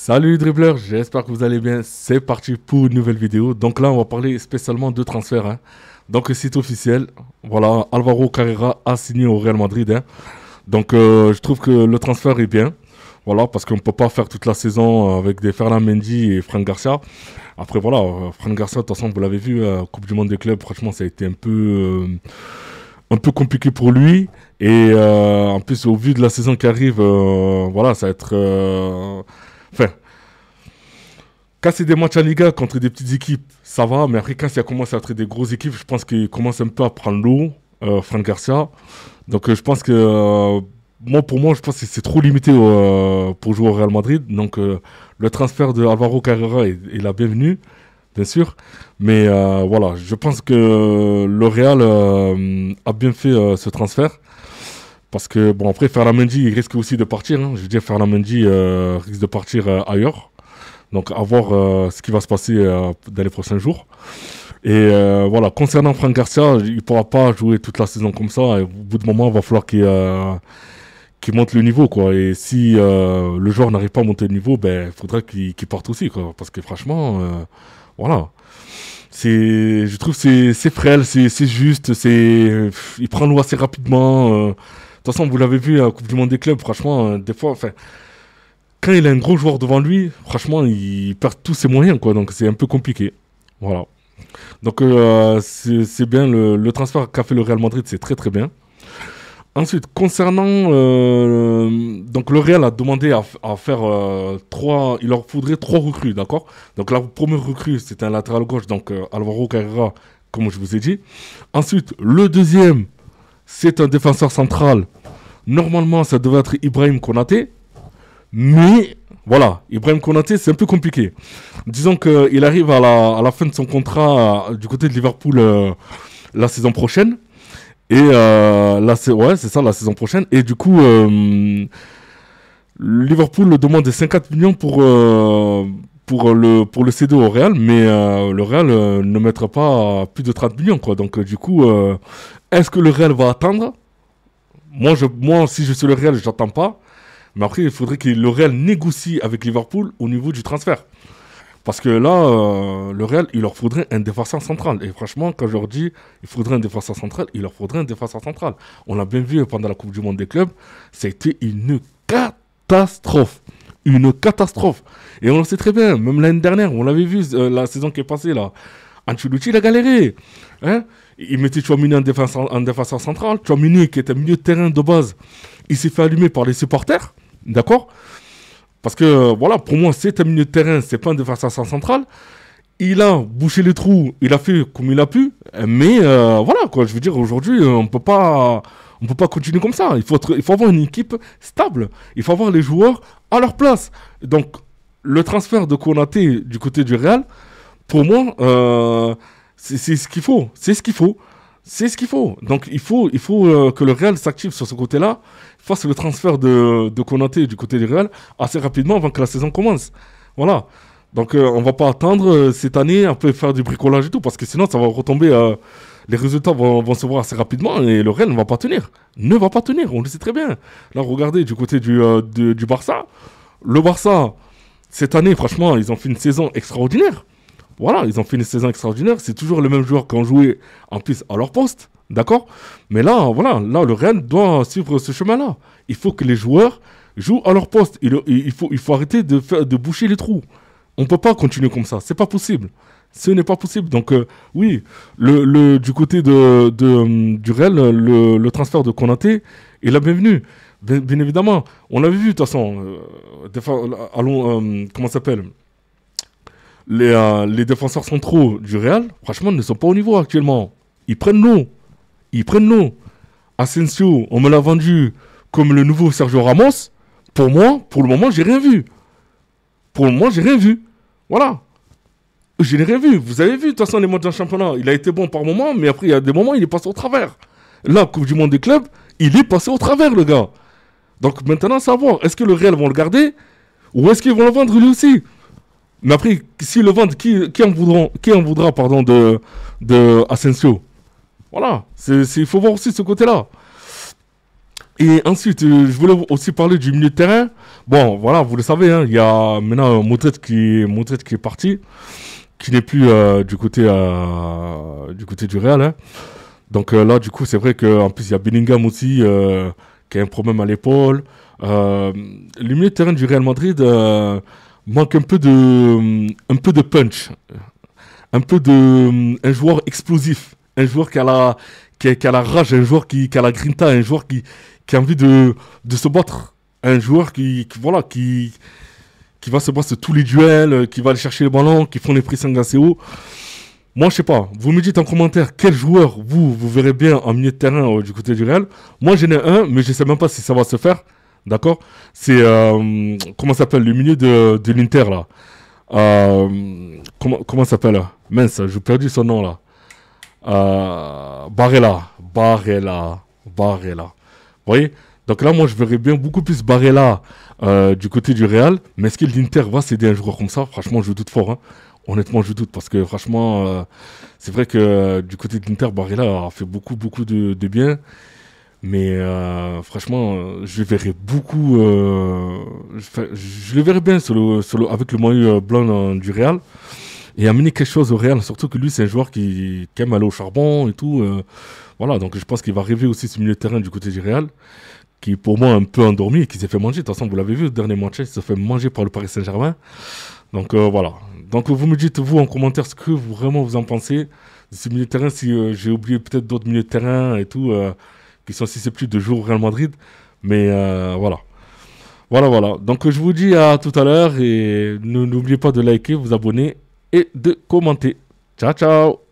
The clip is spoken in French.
Salut les dribbleurs, j'espère que vous allez bien. C'est parti pour une nouvelle vidéo. Donc là, on va parler spécialement de transfert, hein. Donc c'est officiel. Voilà, Alvaro Carrera a signé au Real Madrid, hein. Donc je trouve que le transfert est bien. Voilà, parce qu'on ne peut pas faire toute la saison avec des Ferland Mendy et Fran Garcia. Après voilà, Fran Garcia, de toute façon, vous l'avez vu, Coupe du Monde des clubs, franchement, ça a été un peu compliqué pour lui. Et en plus, au vu de la saison qui arrive, voilà, ça va être... Enfin, quand c'est des matchs en Liga contre des petites équipes, ça va. Mais après, quand ça commence à être des grosses équipes, je pense qu'il commence un peu à prendre l'eau, Fran Garcia. Donc je pense que... pour moi, je pense que c'est trop limité pour jouer au Real Madrid. Donc le transfert de Alvaro Carrera est la bienvenue, bien sûr. Mais voilà, je pense que le Real a bien fait ce transfert. Parce que, bon, après, Ferland Mendy, il risque aussi de partir, hein. Je veux dire, Ferland Mendy risque de partir ailleurs. Donc, à voir ce qui va se passer dans les prochains jours. Et voilà, concernant Fran Garcia, il ne pourra pas jouer toute la saison comme ça. Et au bout de moment, il va falloir qu'il monte le niveau, quoi. Et si le joueur n'arrive pas à monter le niveau, ben, il faudrait qu'il parte aussi, quoi. Parce que franchement, voilà. Je trouve que c'est frêle, c'est juste, il prend l'eau assez rapidement. De toute façon, vous l'avez vu à la Coupe du Monde des clubs, franchement, des fois, enfin, quand il a un gros joueur devant lui, franchement, il perd tous ses moyens, quoi. Donc c'est un peu compliqué. Voilà. Donc c'est bien le transfert qu'a fait le Real Madrid, c'est très très bien. Ensuite, concernant donc le Real a demandé à faire trois, il leur faudrait trois recrues, d'accord. Donc la première recrue, c'est un latéral gauche, donc Alvaro Carrera, comme je vous ai dit. Ensuite, le deuxième, c'est un défenseur central. Normalement, ça devait être Ibrahim Konaté. Mais, voilà, Ibrahim Konaté, c'est un peu compliqué. Disons qu'il arrive à la fin de son contrat du côté de Liverpool la saison prochaine. Et là, c'est ça, la saison prochaine. Et du coup, Liverpool demande des 50 millions pour le céder au Real. Mais le Real ne mettra pas plus de 30 millions, quoi. Donc, du coup, est-ce que le Real va attendre? Moi, si je suis le Real, je n'attends pas. Mais après, il faudrait que le Real négocie avec Liverpool au niveau du transfert. Parce que là, le Real, il leur faudrait un défenseur central. Et franchement, quand je leur dis il faudrait un défenseur central, il leur faudrait un défenseur central. On l'a bien vu pendant la Coupe du Monde des clubs. Ça a été une catastrophe. Une catastrophe. Et on le sait très bien. Même l'année dernière, on l'avait vu, la saison qui est passée là. Ancelotti, il a galéré. Hein, il mettait Tchouaméni en défenseur central. Tchouaméni, qui était milieu de terrain de base, il s'est fait allumer par les supporters. D'accord? Parce que, voilà, pour moi, c'est un milieu de terrain, c'est pas un défenseur central. Il a bouché les trous, il a fait comme il a pu. Mais, voilà, quoi, je veux dire, aujourd'hui, on peut pas continuer comme ça. Il faut avoir une équipe stable. Il faut avoir les joueurs à leur place. Donc, le transfert de Konaté du côté du Real, pour moi, c'est ce qu'il faut. C'est ce qu'il faut. C'est ce qu'il faut. Donc il faut que le Real s'active sur ce côté-là, fasse le transfert de Konaté du côté du Real assez rapidement avant que la saison commence. Voilà. Donc on va pas attendre cette année un peu faire du bricolage et tout, parce que sinon ça va retomber, les résultats vont se voir assez rapidement et le Real ne va pas tenir. Ne va pas tenir, on le sait très bien. Là regardez du côté du Barça. Le Barça, cette année franchement, ils ont fait une saison extraordinaire. Voilà, ils ont fait une saison extraordinaire. C'est toujours les mêmes joueurs qui ont joué en plus à leur poste. D'accord? Mais là, voilà, là, le Real doit suivre ce chemin-là. Il faut que les joueurs jouent à leur poste. Il faut arrêter de boucher les trous. On ne peut pas continuer comme ça. C'est pas possible. Ce n'est pas possible. Donc, oui, du côté du Real, le transfert de Konaté est la bienvenue. Bien évidemment. On l'avait vu, de toute façon. Comment ça s'appelle? Les défenseurs centraux du Real, franchement, ne sont pas au niveau actuellement. Ils prennent l'eau. Ils prennent l'eau. Asensio, on me l'a vendu comme le nouveau Sergio Ramos. Pour moi, pour le moment, j'ai rien vu. Pour le moment, j'ai rien vu. Voilà. Je n'ai rien vu. Vous avez vu, de toute façon, les matchs d'un championnat. Il a été bon par moment, mais après, il y a des moments, il est passé au travers. Là, Coupe du Monde des clubs, il est passé au travers, le gars. Donc maintenant, savoir, est-ce que le Real vont le garder ou est-ce qu'ils vont le vendre lui aussi? Mais après, s'ils le vendent, qui en voudra pardon, de Asensio? Voilà, il faut voir aussi ce côté-là. Et ensuite, je voulais aussi parler du milieu de terrain. Bon, voilà, vous le savez, hein, il y a maintenant Modric qui est parti, qui n'est plus du côté du Real, hein. Donc là, du coup, c'est vrai qu'en plus, il y a Bellingham aussi qui a un problème à l'épaule. Le milieu de terrain du Real Madrid manque un peu de punch, un peu de un joueur explosif, un joueur qui a la rage, un joueur qui a la grinta, un joueur qui a envie de se battre, un joueur voilà qui va se battre sur tous les duels, qui va aller chercher les ballons, qui font les pressings assez haut. Moi, je sais pas. Vous me dites en commentaire quel joueur vous verrez bien en milieu de terrain du côté du Real. Moi, j'en ai un, mais je sais même pas si ça va se faire. D'accord? C'est comment ça s'appelle le milieu de l'Inter là. Comment ça s'appelle? Mince, j'ai perdu son nom là. Barella. Vous voyez? Donc là, moi, je verrais bien beaucoup plus Barella du côté du Real. Mais est-ce que l'Inter va céder un joueur comme ça? Franchement, je doute fort, hein. Honnêtement, je doute parce que franchement, c'est vrai que du côté de l'Inter, Barella a fait beaucoup de bien. Mais franchement, je verrais beaucoup. Je le verrais bien avec le maillot blanc du Real et amener quelque chose au Real. Surtout que lui, c'est un joueur qui aime aller au charbon et tout. Voilà, donc je pense qu'il va rêver aussi ce milieu de terrain du côté du Real, qui est pour moi un peu endormi et qui s'est fait manger. De toute façon, vous l'avez vu, le dernier match, il s'est fait manger par le Paris Saint-Germain. Donc voilà. Donc vous me dites, vous, en commentaire, ce que vraiment vous en pensez de ce milieu de terrain, si j'ai oublié peut-être d'autres milieux de terrain et tout, qui sont susceptibles de jouer au Real Madrid. Mais voilà. Voilà. Donc je vous dis à tout à l'heure et n'oubliez pas de liker, vous abonner et de commenter. Ciao, ciao!